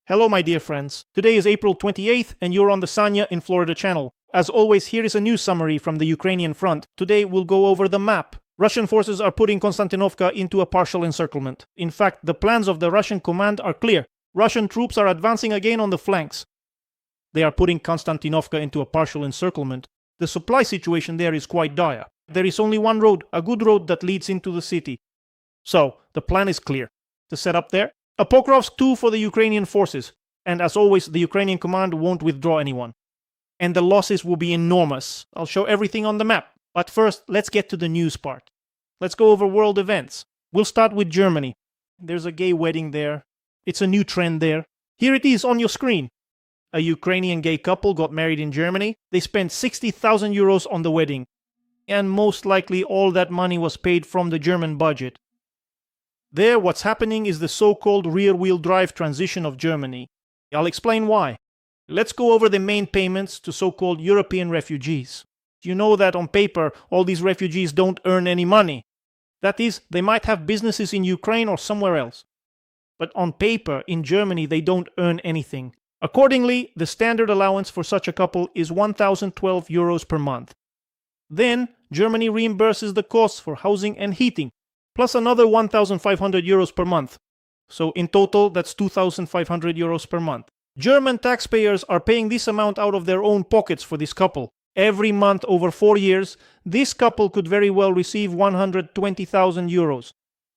Hello my dear friends, today is April 28th and you're on the Sanya in Florida channel. As always, here is a news summary from the Ukrainian front. Today we'll go over the map. Russian forces are putting Konstantinovka into a partial encirclement. In fact, the plans of the Russian command are clear. Russian troops are advancing again on the flanks. They are putting Konstantinovka into a partial encirclement. The supply situation there is quite dire. There is only one road, a good road that leads into the city. So, the plan is clear. To set up there, a Pokrovsk 2 for the Ukrainian forces, and as always, the Ukrainian command won't withdraw anyone. And the losses will be enormous. I'll show everything on the map. But first, let's get to the news part. Let's go over world events. We'll start with Germany. There's a gay wedding there. It's a new trend there. Here it is on your screen. A Ukrainian gay couple got married in Germany. They spent 60,000 euros on the wedding. And most likely all that money was paid from the German budget. There, what's happening is the so-called rear-wheel drive transition of Germany. I'll explain why. Let's go over the main payments to so-called European refugees. You know that on paper, all these refugees don't earn any money. That is, they might have businesses in Ukraine or somewhere else. But on paper, in Germany, they don't earn anything. Accordingly, the standard allowance for such a couple is 1,012 euros per month. Then, Germany reimburses the costs for housing and heating, plus another 1,500 euros per month. So in total, that's 2,500 euros per month. German taxpayers are paying this amount out of their own pockets for this couple. Every month over 4 years, this couple could very well receive 120,000 euros.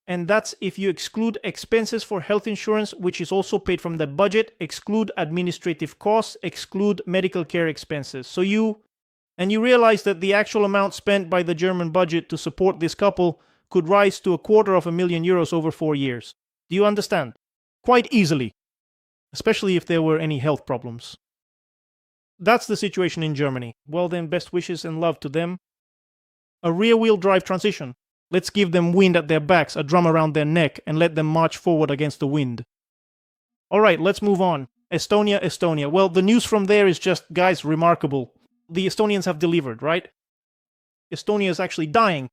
And that's if you exclude expenses for health insurance, which is also paid from the budget, exclude administrative costs, exclude medical care expenses. So you realize that the actual amount spent by the German budget to support this couple could rise to 250,000 euros over 4 years. Do you understand? Quite easily. Especially if there were any health problems. That's the situation in Germany. Well then, best wishes and love to them. A rear-wheel drive transition. Let's give them wind at their backs, a drum around their neck, and let them march forward against the wind. Alright, let's move on. Estonia. Well, the news from there is just, guys, remarkable. The Estonians have delivered, right? Estonia is actually dying.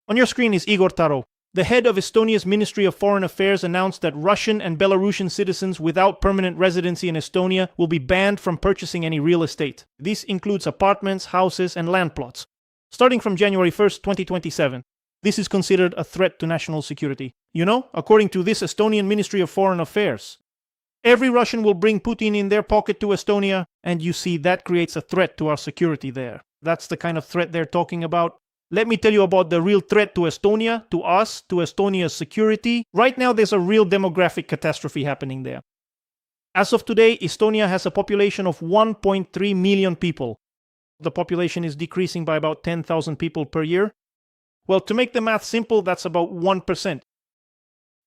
On your screen is Igor Taro. The head of Estonia's Ministry of Foreign Affairs announced that Russian and Belarusian citizens without permanent residency in Estonia will be banned from purchasing any real estate. This includes apartments, houses, and land plots. Starting from January 1st, 2027. This is considered a threat to national security. You know, according to this Estonian Ministry of Foreign Affairs. Every Russian will bring Putin in their pocket to Estonia, and you see that creates a threat to our security there. That's the kind of threat they're talking about. Let me tell you about the real threat to Estonia, to us, to Estonia's security. Right now, there's a real demographic catastrophe happening there. As of today, Estonia has a population of 1.3 million people. The population is decreasing by about 10,000 people per year. Well, to make the math simple, that's about 1%.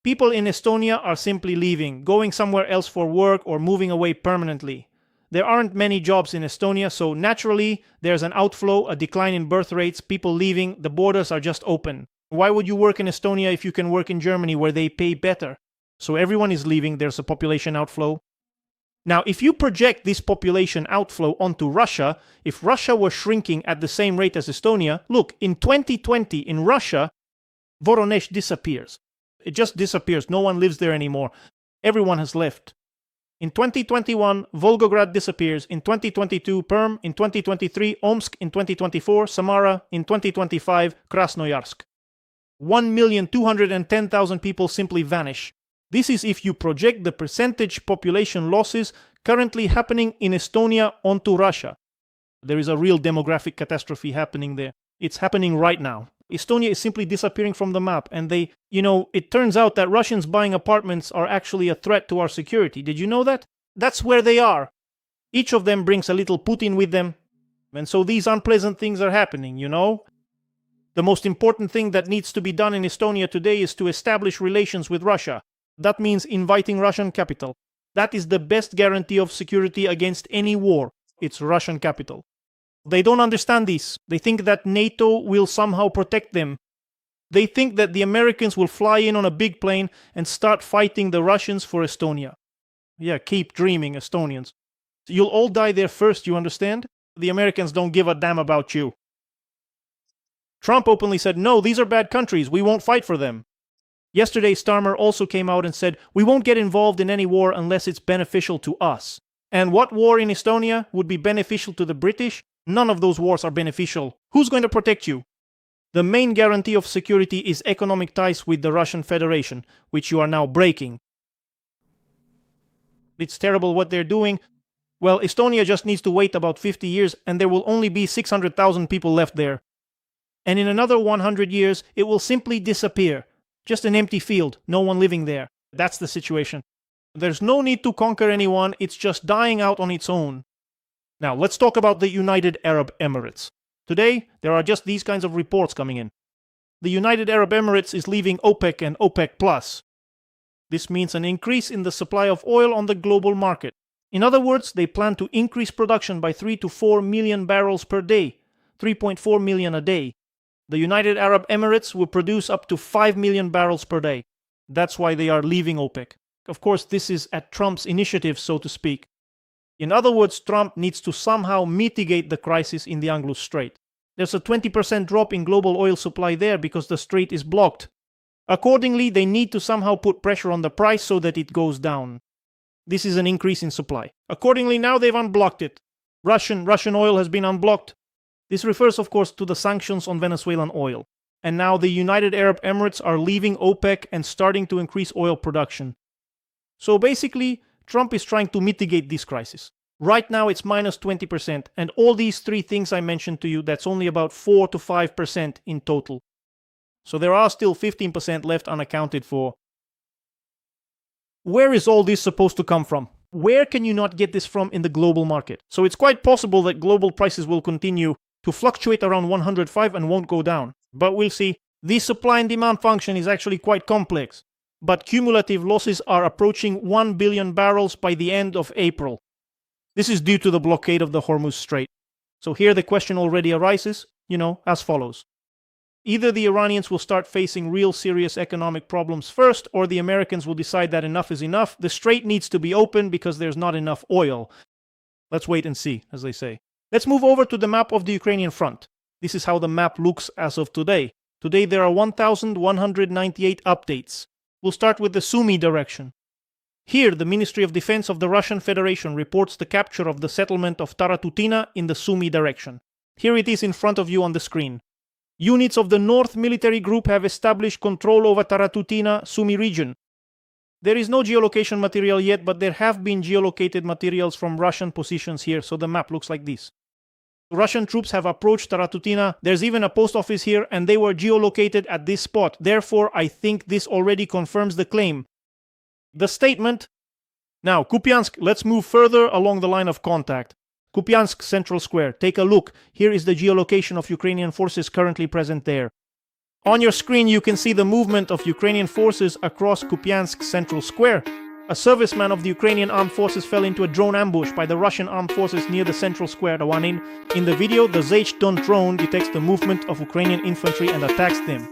People in Estonia are simply leaving, going somewhere else for work or moving away permanently. There aren't many jobs in Estonia, so naturally, there's an outflow, a decline in birth rates, people leaving, the borders are just open. Why would you work in Estonia if you can work in Germany where they pay better? So everyone is leaving, there's a population outflow. Now, if you project this population outflow onto Russia, if Russia were shrinking at the same rate as Estonia, look, in 2020 in Russia, Voronezh disappears. It just disappears, no one lives there anymore. Everyone has left. In 2021, Volgograd disappears. In 2022, Perm. In 2023, Omsk. In 2024, Samara. In 2025, Krasnoyarsk. 1,210,000 people simply vanish. This is if you project the percentage population losses currently happening in Estonia onto Russia. There is a real demographic catastrophe happening there. It's happening right now. Estonia is simply disappearing from the map, and it turns out that Russians buying apartments are actually a threat to our security. Did you know that? That's where they are. Each of them brings a little Putin with them, and so these unpleasant things are happening, you know? The most important thing that needs to be done in Estonia today is to establish relations with Russia. That means inviting Russian capital. That is the best guarantee of security against any war. It's Russian capital. They don't understand this. They think that NATO will somehow protect them. They think that the Americans will fly in on a big plane and start fighting the Russians for Estonia. Yeah, keep dreaming, Estonians. You'll all die there first, you understand? The Americans don't give a damn about you. Trump openly said, no, these are bad countries, we won't fight for them. Yesterday, Starmer also came out and said, "We won't get involved in any war unless it's beneficial to us." And what war in Estonia would be beneficial to the British? None of those wars are beneficial. Who's going to protect you? The main guarantee of security is economic ties with the Russian Federation, which you are now breaking. It's terrible what they're doing. Well, Estonia just needs to wait about 50 years and there will only be 600,000 people left there. And in another 100 years, it will simply disappear. Just an empty field, no one living there. That's the situation. There's no need to conquer anyone, it's just dying out on its own. Now, let's talk about the United Arab Emirates. Today, there are just these kinds of reports coming in. The United Arab Emirates is leaving OPEC and OPEC+. This means an increase in the supply of oil on the global market. In other words, they plan to increase production by 3 to 4 million barrels per day, 3.4 million a day. The United Arab Emirates will produce up to 5 million barrels per day. That's why they are leaving OPEC. Of course, this is at Trump's initiative, so to speak. In other words, Trump needs to somehow mitigate the crisis in the Anglus Strait. There's a 20% drop in global oil supply there because the strait is blocked. Accordingly, they need to somehow put pressure on the price so that it goes down. This is an increase in supply. Accordingly, now they've unblocked it. Russian oil has been unblocked. This refers, of course, to the sanctions on Venezuelan oil. And now the United Arab Emirates are leaving OPEC and starting to increase oil production. So basically, Trump is trying to mitigate this crisis. Right now it's minus 20%, and all these three things I mentioned to you, that's only about 4 to 5% in total. So there are still 15% left unaccounted for. Where is all this supposed to come from? Where can you not get this from in the global market? So it's quite possible that global prices will continue to fluctuate around 105 and won't go down. But we'll see. This supply and demand function is actually quite complex. But cumulative losses are approaching 1 billion barrels by the end of April. This is due to the blockade of the Hormuz Strait. So here the question already arises, as follows. Either the Iranians will start facing real serious economic problems first, or the Americans will decide that enough is enough. The strait needs to be open because there's not enough oil. Let's wait and see, as they say. Let's move over to the map of the Ukrainian front. This is how the map looks as of today. Today there are 1,198 updates. We'll start with the Sumy direction. Here, the Ministry of Defense of the Russian Federation reports the capture of the settlement of Taratutina in the Sumy direction. Here it is in front of you on the screen. Units of the North Military Group have established control over Taratutina, Sumy region. There is no geolocation material yet, but there have been geolocated materials from Russian positions here, so the map looks like this. Russian troops have approached Taratutina. There's even a post office here, and they were geolocated at this spot. Therefore, I think this already confirms the claim. The statement. Now, Kupiansk, let's move further along the line of contact. Kupiansk Central Square. Take a look. Here is the geolocation of Ukrainian forces currently present there. On your screen, you can see the movement of Ukrainian forces across Kupiansk Central Square. A serviceman of the Ukrainian Armed Forces fell into a drone ambush by the Russian Armed Forces near the Central Square, the one in the video, the Zh-Don drone detects the movement of Ukrainian infantry and attacks them.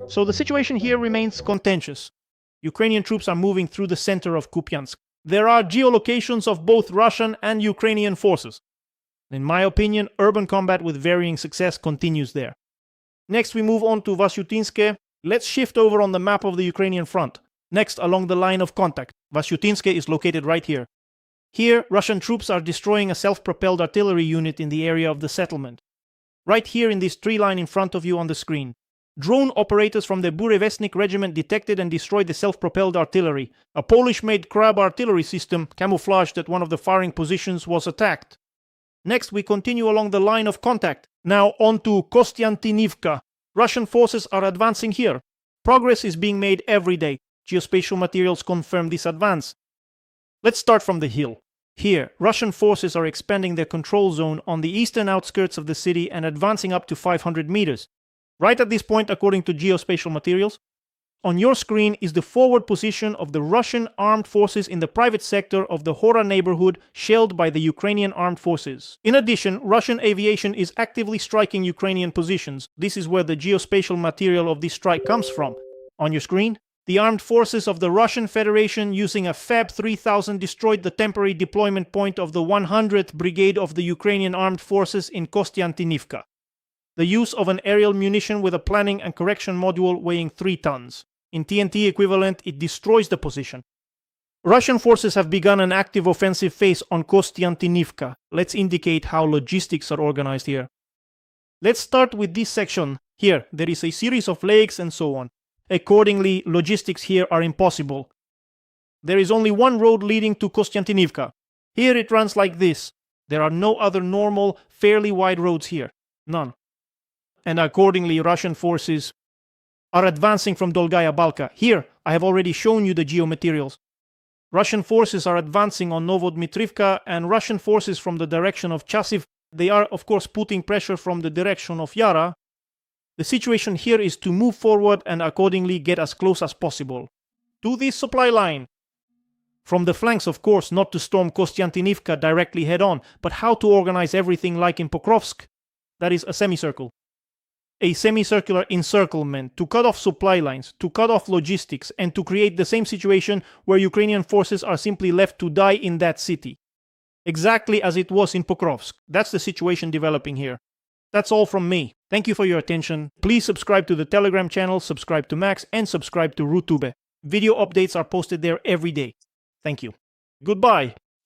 So the situation here remains contentious. Ukrainian troops are moving through the center of Kupiansk. There are geolocations of both Russian and Ukrainian forces. In my opinion, urban combat with varying success continues there. Next we move on to Vasyutinske. Let's shift over on the map of the Ukrainian front. Next, along the line of contact. Vasyutinske is located right here. Here, Russian troops are destroying a self-propelled artillery unit in the area of the settlement. Right here in this tree line in front of you on the screen. Drone operators from the Burevestnik regiment detected and destroyed the self-propelled artillery. A Polish-made Krab artillery system, camouflaged at one of the firing positions, was attacked. Next, we continue along the line of contact. Now on to Konstantynivka. Russian forces are advancing here. Progress is being made every day. Geospatial materials confirm this advance. Let's start from the hill. Here, Russian forces are expanding their control zone on the eastern outskirts of the city and advancing up to 500 meters. Right at this point, according to geospatial materials, on your screen is the forward position of the Russian armed forces in the private sector of the Hora neighborhood shelled by the Ukrainian Armed Forces. In addition, Russian aviation is actively striking Ukrainian positions. This is where the geospatial material of this strike comes from. On your screen, the armed forces of the Russian Federation using a Fab 3000 destroyed the temporary deployment point of the 100th Brigade of the Ukrainian Armed Forces in Konstantinivka. The use of an aerial munition with a planning and correction module weighing 3 tons. In TNT equivalent, it destroys the position. Russian forces have begun an active offensive phase on Konstantinivka. Let's indicate how logistics are organized here. Let's start with this section. Here, there is a series of lakes and so on. Accordingly, logistics here are impossible. There is only one road leading to Konstantinivka. Here it runs like this. There are no other normal, fairly wide roads here. None. And accordingly, Russian forces are advancing from Dolgaya Balka. Here, I have already shown you the geomaterials. Russian forces are advancing on Novodmitrivka, and Russian forces from the direction of Chasiv. They are, of course, putting pressure from the direction of Yara. The situation here is to move forward and accordingly get as close as possible to this supply line. From the flanks, of course, not to storm Konstantinivka directly head-on, but how to organize everything like in Pokrovsk. That is a semicircle. A semicircular encirclement to cut off supply lines, to cut off logistics, and to create the same situation where Ukrainian forces are simply left to die in that city. Exactly as it was in Pokrovsk. That's the situation developing here. That's all from me. Thank you for your attention. Please subscribe to the Telegram channel, subscribe to Max, and subscribe to Rutube. Video updates are posted there every day. Thank you. Goodbye.